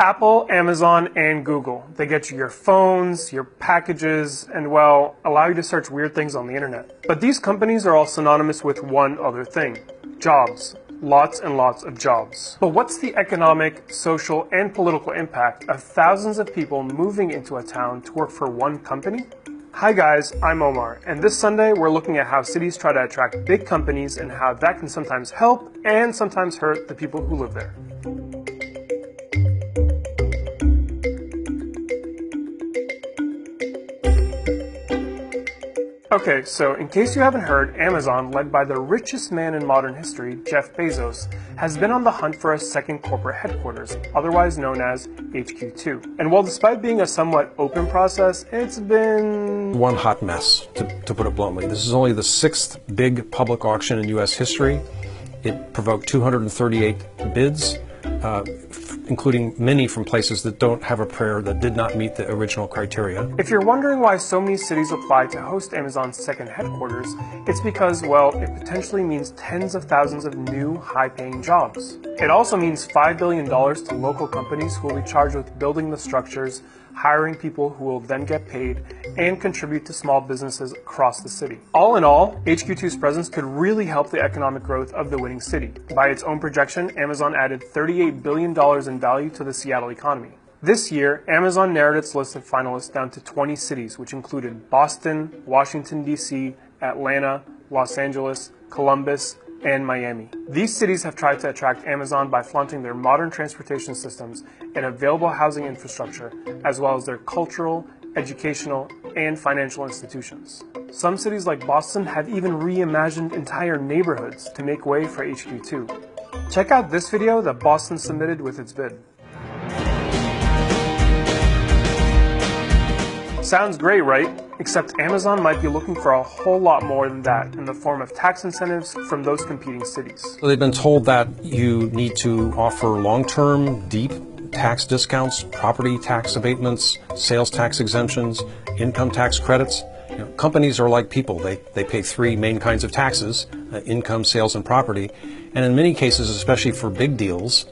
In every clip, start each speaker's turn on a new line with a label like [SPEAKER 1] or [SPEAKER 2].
[SPEAKER 1] Apple, Amazon, and Google. They get you your phones, your packages, and well, allow you to search weird things on the internet. But these companies are all synonymous with one other thing: jobs. Lots and lots of jobs. But what's the economic, social, and political impact of thousands of people moving into a town to work for one company? Hi guys, I'm Omar, and this Sunday we're looking at how cities try to attract big companies and how that can sometimes help and sometimes hurt the people who live there. Okay, so in case you haven't heard, Amazon, led by the richest man in modern history, Jeff Bezos, has been on the hunt for a second corporate headquarters, otherwise known as HQ2. And while despite being a somewhat open process, it's been
[SPEAKER 2] one hot mess, to put it bluntly. This is only the 6th big public auction in U.S. history. It provoked 238 bids, including many from places that don't have a prayer, that did not meet the original criteria.
[SPEAKER 1] If you're wondering why so many cities apply to host Amazon's second headquarters, it's because, well, it potentially means tens of thousands of new, high-paying jobs. It also means $5 billion to local companies who will be charged with building the structures, hiring people who will then get paid, and contribute to small businesses across the city. All in all, HQ2's presence could really help the economic growth of the winning city. By its own projection, Amazon added $38 billion in value to the Seattle economy. This year, Amazon narrowed its list of finalists down to 20 cities, which included Boston, Washington, D.C., Atlanta, Los Angeles, Columbus, and Miami. These cities have tried to attract Amazon by flaunting their modern transportation systems and available housing infrastructure, as well as their cultural, educational, and financial institutions. Some cities like Boston have even reimagined entire neighborhoods to make way for HQ2. Check out this video that Boston submitted with its bid. Sounds great, right? Except Amazon might be looking for a whole lot more than that in the form of tax incentives from those competing cities.
[SPEAKER 2] So they've been told that you need to offer long-term, deep tax discounts, property tax abatements, sales tax exemptions, income tax credits. Companies are like people. They pay 3 main kinds of taxes: income, sales, and property. And in many cases, especially for big deals,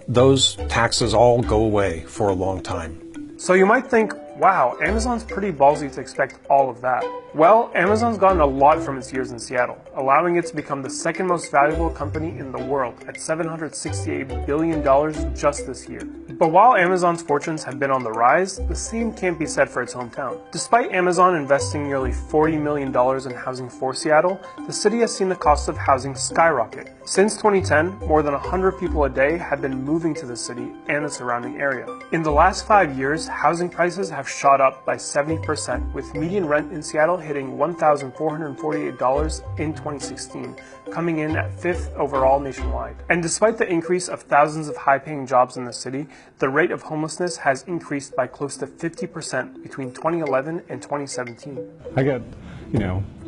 [SPEAKER 2] those taxes all go away for a long time.
[SPEAKER 1] So you might think, wow, Amazon's pretty ballsy to expect all of that. Well, Amazon's gotten a lot from its years in Seattle, allowing it to become the second most valuable company in the world at $768 billion just this year. But while Amazon's fortunes have been on the rise, the same can't be said for its hometown. Despite Amazon investing nearly $40 million in housing for Seattle, the city has seen the cost of housing skyrocket. Since 2010, more than 100 people a day have been moving to the city and the surrounding area. In the last 5 years, housing prices have shot up by 70%, with median rent in Seattle hitting $1,448 in 2016, coming in at 5th overall nationwide. And despite the increase of thousands of high-paying jobs in the city, the rate of homelessness has increased by close to 50% between 2011 and 2017.
[SPEAKER 3] I got,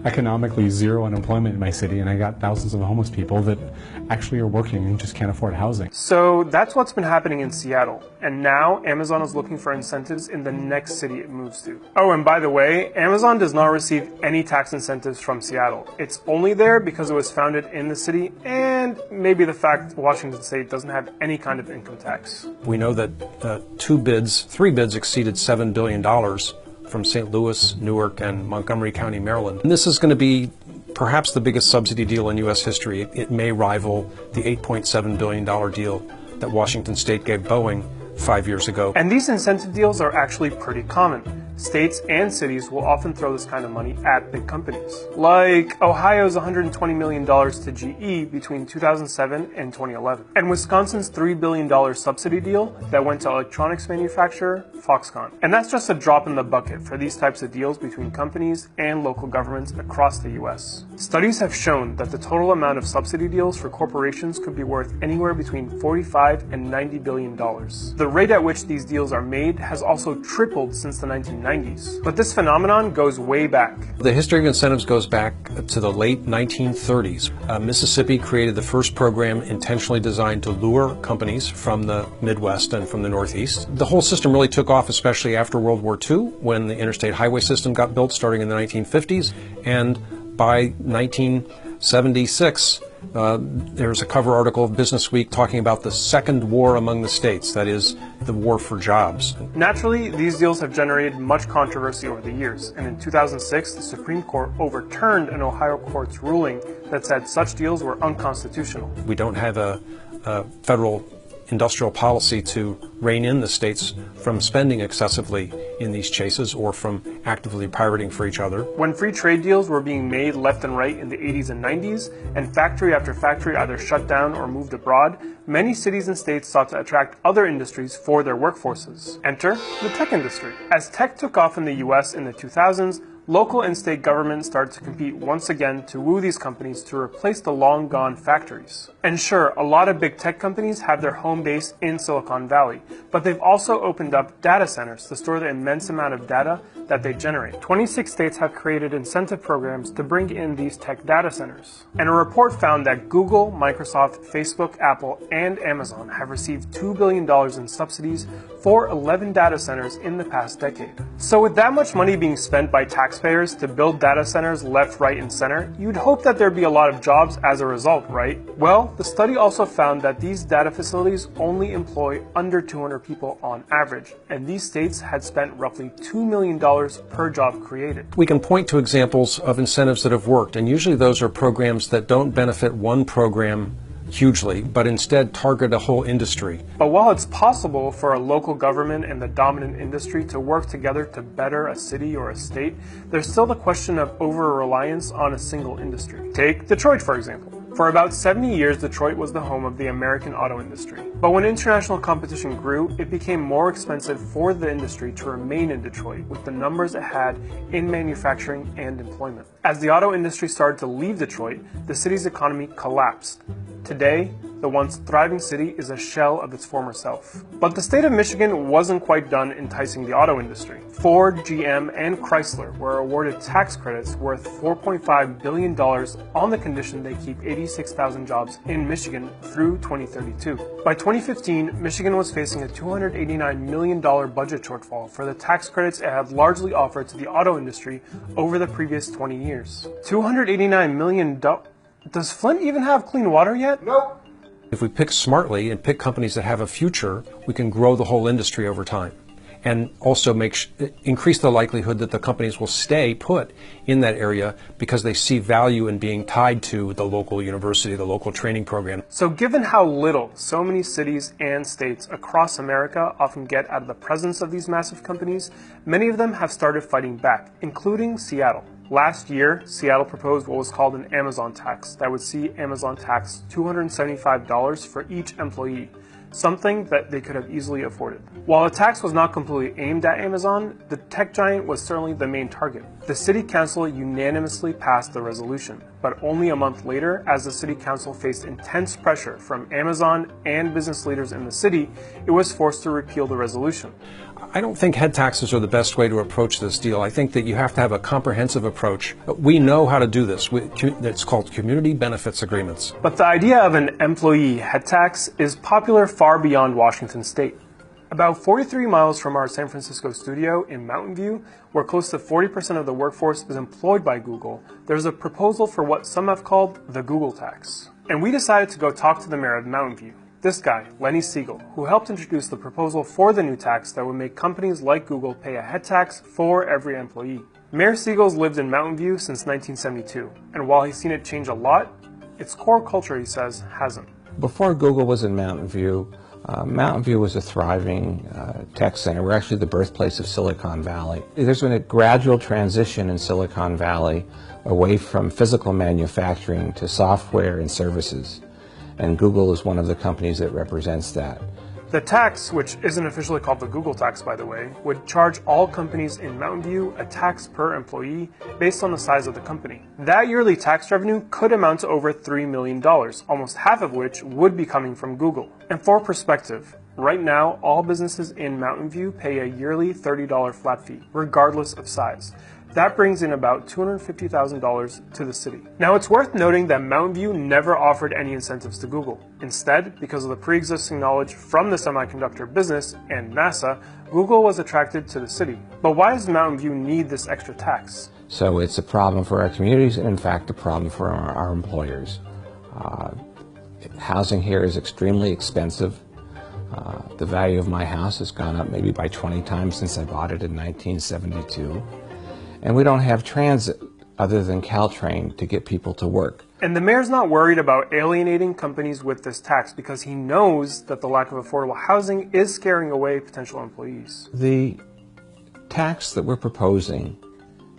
[SPEAKER 3] economically zero unemployment in my city, and I got thousands of homeless people that actually are working and just can't afford housing.
[SPEAKER 1] So that's what's been happening in Seattle, and now Amazon is looking for incentives in the next city it moves to. Oh, and by the way, Amazon does not receive any tax incentives from Seattle. It's only there because it was founded in the city, and maybe the fact Washington State doesn't have any kind of income tax.
[SPEAKER 2] We know that 3 bids exceeded $7 billion from St. Louis, Newark, and Montgomery County, Maryland. And this is going to be perhaps the biggest subsidy deal in U.S. history. It may rival the $8.7 billion deal that Washington State gave Boeing 5 years ago.
[SPEAKER 1] And these incentive deals are actually pretty common. States and cities will often throw this kind of money at big companies. Like Ohio's $120 million to GE between 2007 and 2011. And Wisconsin's $3 billion subsidy deal that went to electronics manufacturer Foxconn. And that's just a drop in the bucket for these types of deals between companies and local governments across the US. Studies have shown that the total amount of subsidy deals for corporations could be worth anywhere between $45 and $90 billion. The rate at which these deals are made has also tripled since the 1990s. But this phenomenon goes way back.
[SPEAKER 2] The history of incentives goes back to the late 1930s. Mississippi created the first program intentionally designed to lure companies from the Midwest and from the Northeast. The whole system really took off, especially after World War II, when the interstate highway system got built starting in the 1950s. And by 1976, There's a cover article of Business Week talking about the second war among the states, that is, the war for jobs.
[SPEAKER 1] Naturally, these deals have generated much controversy over the years, and in 2006, the Supreme Court overturned an Ohio court's ruling that said such deals were unconstitutional.
[SPEAKER 2] We don't have a federal industrial policy to rein in the states from spending excessively in these chases or from actively pirating for each other.
[SPEAKER 1] When free trade deals were being made left and right in the 80s and 90s, and factory after factory either shut down or moved abroad, many cities and states sought to attract other industries for their workforces. Enter the tech industry. As tech took off in the US in the 2000s, local and state governments started to compete once again to woo these companies to replace the long-gone factories. And sure, a lot of big tech companies have their home base in Silicon Valley, but they've also opened up data centers to store the immense amount of data that they generate. 26 states have created incentive programs to bring in these tech data centers. And a report found that Google, Microsoft, Facebook, Apple, and Amazon have received $2 billion in subsidies for 11 data centers in the past decade. So with that much money being spent by taxpayers to build data centers left, right, and center, you'd hope that there'd be a lot of jobs as a result, right? Well, the study also found that these data facilities only employ under 200 people on average, and these states had spent roughly $2 million per job created.
[SPEAKER 2] We can point to examples of incentives that have worked, and usually those are programs that don't benefit one program hugely, but instead target a whole industry.
[SPEAKER 1] But while it's possible for a local government and the dominant industry to work together to better a city or a state, there's still the question of over-reliance on a single industry. Take Detroit, for example. For about 70 years, Detroit was the home of the American auto industry. But when international competition grew, it became more expensive for the industry to remain in Detroit with the numbers it had in manufacturing and employment. As the auto industry started to leave Detroit, the city's economy collapsed. Today, the once thriving city is a shell of its former self. But the state of Michigan wasn't quite done enticing the auto industry. Ford, GM, and Chrysler were awarded tax credits worth $4.5 billion on the condition they keep 86,000 jobs in Michigan through 2032. By 2015, Michigan was facing a $289 million budget shortfall for the tax credits it had largely offered to the auto industry over the previous 20 years. $289 million? Does Flint even have clean water yet?
[SPEAKER 4] Nope.
[SPEAKER 2] If we pick smartly and pick companies that have a future, we can grow the whole industry over time and also increase the likelihood that the companies will stay put in that area because they see value in being tied to the local university, the local training program.
[SPEAKER 1] So given how little so many cities and states across America often get out of the presence of these massive companies, many of them have started fighting back, including Seattle. Last year, Seattle proposed what was called an Amazon tax that would see Amazon tax $275 for each employee, something that they could have easily afforded. While the tax was not completely aimed at Amazon, the tech giant was certainly the main target. The city council unanimously passed the resolution, but only a month later, as the city council faced intense pressure from Amazon and business leaders in the city, it was forced to repeal the resolution.
[SPEAKER 2] I don't think head taxes are the best way to approach this deal. I think that you have to have a comprehensive approach. We know how to do this. It's called community benefits agreements.
[SPEAKER 1] But the idea of an employee head tax is popular far beyond Washington state. About 43 miles from our San Francisco studio in Mountain View, where close to 40% of the workforce is employed by Google, there's a proposal for what some have called the Google tax. And we decided to go talk to the mayor of Mountain View. This guy, Lenny Siegel, who helped introduce the proposal for the new tax that would make companies like Google pay a head tax for every employee. Mayor Siegel's lived in Mountain View since 1972, and while he's seen it change a lot, its core culture, he says, hasn't.
[SPEAKER 4] Before Google was in Mountain View was a thriving tech center. We're actually the birthplace of Silicon Valley. There's been a gradual transition in Silicon Valley away from physical manufacturing to software and services. And Google is one of the companies that represents that.
[SPEAKER 1] The tax, which isn't officially called the Google tax, by the way, would charge all companies in Mountain View a tax per employee based on the size of the company. That yearly tax revenue could amount to over $3 million, almost half of which would be coming from Google. And for perspective, right now, all businesses in Mountain View pay a yearly $30 flat fee, regardless of size. That brings in about $250,000 to the city. Now, it's worth noting that Mountain View never offered any incentives to Google. Instead, because of the pre-existing knowledge from the semiconductor business and NASA, Google was attracted to the city. But why does Mountain View need this extra tax?
[SPEAKER 4] So it's a problem for our communities and, in fact, a problem for our employers. Housing here is extremely expensive. The value of my house has gone up maybe by 20 times since I bought it in 1972. And we don't have transit other than Caltrain to get people to work.
[SPEAKER 1] And the mayor's not worried about alienating companies with this tax because he knows that the lack of affordable housing is scaring away potential employees.
[SPEAKER 4] The tax that we're proposing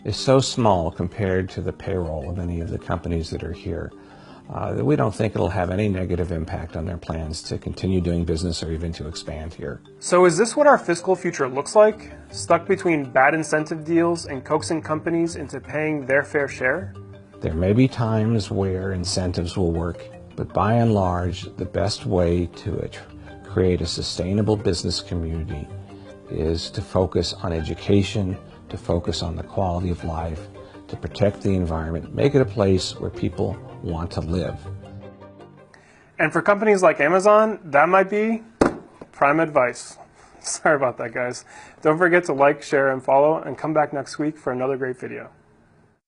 [SPEAKER 4] is so small compared to the payroll of any of the companies that are here that we don't think it'll have any negative impact on their plans to continue doing business or even to expand here.
[SPEAKER 1] So is this what our fiscal future looks like? Stuck between bad incentive deals and coaxing companies into paying their fair share?
[SPEAKER 4] There may be times where incentives will work, but by and large, the best way to create a sustainable business community is to focus on education, to focus on the quality of life, to protect the environment, make it a place where people want to live.
[SPEAKER 1] And for companies like Amazon, that might be prime advice. Sorry about that, guys. Don't forget to like, share, and follow, and come back next week for another great video.